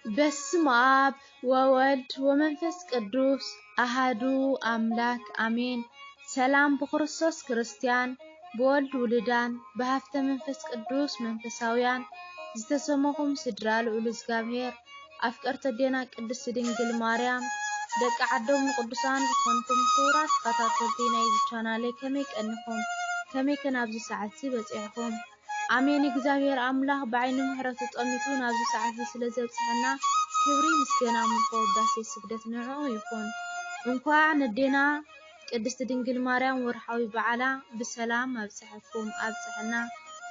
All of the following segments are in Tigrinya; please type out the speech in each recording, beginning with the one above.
بسم آب وولد ومنفس قدوس أحدو أملاك أمين. سلام بخريستوس كريستيان بولد ولدان بهفت منفس قدوس منفساويان زتسموهم سدرال ولزغابير أفكرت دينا قدس دنجل مريم دق عدوم قدسان بكونكم كورات قطاتلتينا يزشانالي كميك أنكم كميك نابزي ساعتي بزيعكم أمين እግዚአብሔር አምላክ بعين ምህረቱ ጠሚቱ ናብዚ ሰዓት ስለዘብጽሐና ክብሪ ምስጋና ምልኮዳሴ ስግደት ንዑ ይኹን እንኳን ንዴና ቅድስት ድንግል ማርያም ወርሓዊ በዓላ በሰላም አብጽሐኩም አብጽሐና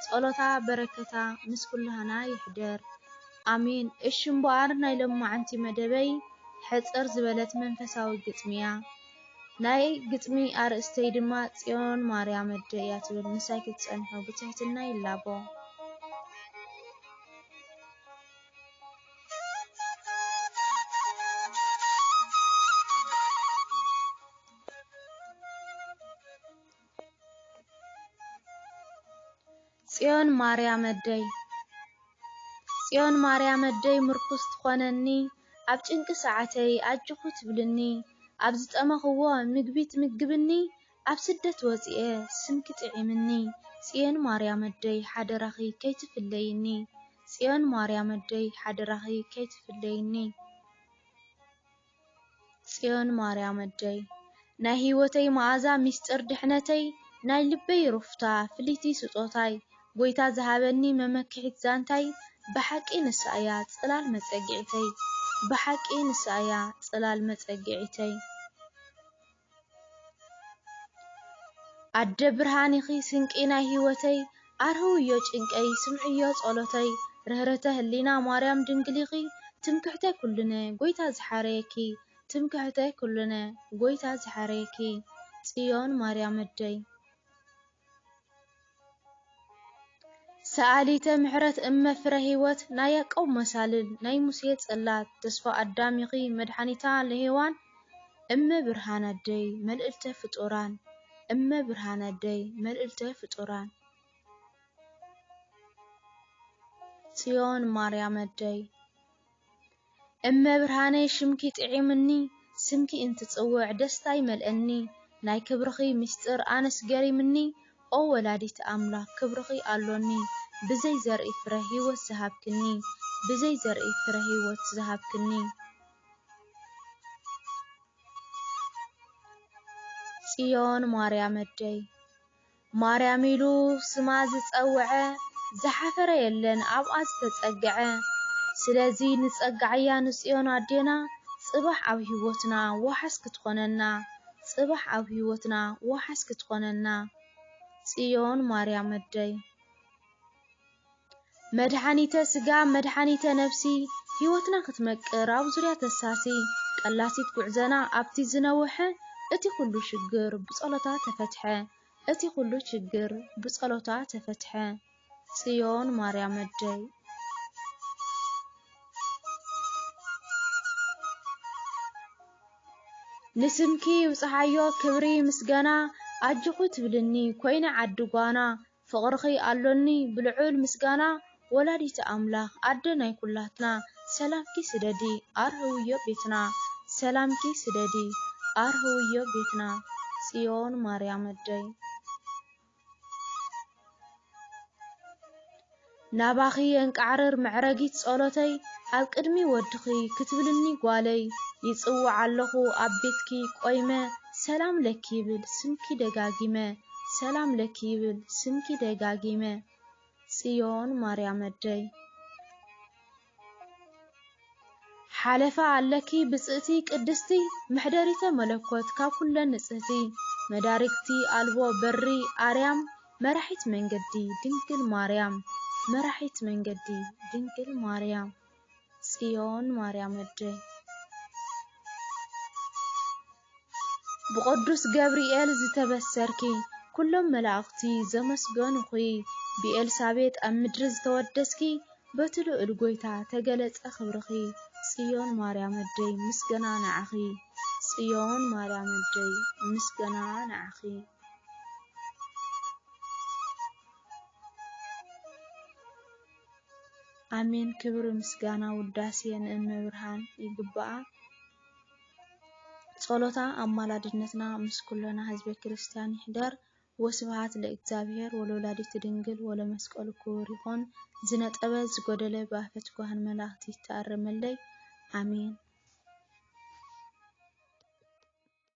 ጸሎታ በረከታ ምስ ኩልሃና ይሕደር አሜን እሽምባር ናይ ለማዓንቲ መደበይ ሕጽር ዝበለት መንፈሳዊ ግጥሚያ ናይ ግጥሚ አርእስተይ ድማ ጽዮን ማርያም እያ ትብል ንሳይ ክትጸንሑ ብትሕትና ይላቦ ጽዮን ማርያም እደይ ምርኩስ ትኾነኒ ኣብ ጭንቂ ሰዓተይ ኣጅኹ ትብልኒ ኣብ ዝጠመኽዎ ምግቢ ትምግብኒ ኣብ ስደት ወፂኤ ስምኪ ጥዒምኒ ጽዮን ማርያም እደይ ሓደራኺ ከይትፍለይኒ ጽዮን ማርያም እደይ ሓደራኺ ከይትፍለይኒ ጽዮን ማርያም እደይ ናይ ህይወተይ መዓዛ ሚስጥር ድሕነተይ ናይ ልበይ ሩፍታ ፍሊቲ ስጦታይ ጎይታ ዝሃበኒ መመክሒት ዛንታይ በሓቂ ንሳያ ጽላል መጸጊዕተይ بحق نسايا صلال مصقعتي عد برهانيخي سنقينا هيوتي ارهو يو ጭንቀይ ስምዕዮ ጸሎተይ ረህረተ ህሊና ማርያም ድንግሊኺ ትምክሕተ ኩልነ ጎይታ ዝሓረየኪ ትምክሕተ ኩልነ ጎይታ ዝሓረየኪ ጽዮን ማርያም እደይ سأليت محرت فر هيوت نايا قوم مسالل ناي موسى صلات تسفى أداميخي مدحانيتا لهيوان برهان الدي ملئلت فطوران برهان الدي ملئلت فطوران صيون مريم الدي برهاني شمكي تعيمني سمكي انت تصوع دستاي ملئني ناي كبرخي مستر آنس قري مني أو ولاديت أملا كبرخي ألوني بزي زرعي فرهي وسهابكني بزي زرعي فرهي وسهابكني ጽዮን ማርያም እደይ ማርያም ኢሉ ስማ ዝጸውዐ ዝሓፈረ የለን ኣብኣ ዝተጸግዐ ስለዚ ንጸግዓያ ንጽዮን ኣዴና ጽባሕ ኣብ ህይወትና ወሓስ ክትኾነና ጽባሕ ኣብ ህይወትና ወሓስ ክትኾነና ጽዮን ማርያም እደይ መድኃኒተ ስጋ መድኃኒተ ነፍሲ ህይወትና ክትመቅር ኣብ ዙርያ ተሳሲ ቀላሲት ጉዕዘና ኣብቲ ዝነውሐ እቲ ኩሉ ሽግር ብጸሎታ ተፈትሐ እቲ ኩሉ ችግር ብጸሎታ ተፈትሐ ጽዮን ማርያም እደይ ንስምኪ ውጽሓዮ ክብሪ ምስጋና ኣጅኹ ትብልኒ ኮይነ ዓድጓና ፍቕርኺ ኣሎኒ ብልዑል ምስጋና ወላዲት ኣምላኽ ኣደናይ ኩላትና ሰላምኪ ስደዲ ኣርህውዮ ቤትና ሰላምኪ ስደዲ ኣርህውዮ ቤትና ጽዮን ማርያም እደይ ናባኺ እንቃዕርር መዕረጊት ጸሎተይ ኣብ ቅድሚ ወድኺ ክትብልኒ ጓለይ ይጽውዕ ኣለኹ ኣብ ቤትኪ ቆይመ ሰላም ለኪ ይብል ስምኪ ደጋጊመ ሰላም ለኪ ይብል ስምኪ ደጋጊመ ጽዮን ማርያም እደይ ሓለፋ ኣለኪ ብጽእቲ ቅድስቲ ምሕደሪተ መለኮት ካብ ኩለን ንጽህቲ መዳርክቲ ኣልቦ በሪ ኣርያም መራሒት መንገዲ ድንግል ማርያም መራሒት መንገዲ ድንግል ማርያም ጽዮን ማርያም እደይ بقدوس جبريل زتبسركِ كلهم ملاقتي زمسجنخي بإلسابيت أمدرز تودسكي بتلو الجويتا تجلت أخبرخي صيون مريم الدي مسجنا نعخي صيون مريم الدي مسجنا نعخي አሜን። ክብር ምስጋና ውዳሴ ንእመብርሃን ይግባአ። ጸሎታ አማላድነትና ምስ ኩልና ህዝበ ክርስቲያን ይሕደር። ወስብሐት ለእግዚአብሔር ወለወላዲቱ ድንግል ወለመስቀሉ ክቡር ይኹን። ዝነጠበ ዝጎደለ በአፈ ትጉሃን መላእክት ይተአረመለይ። አሜን።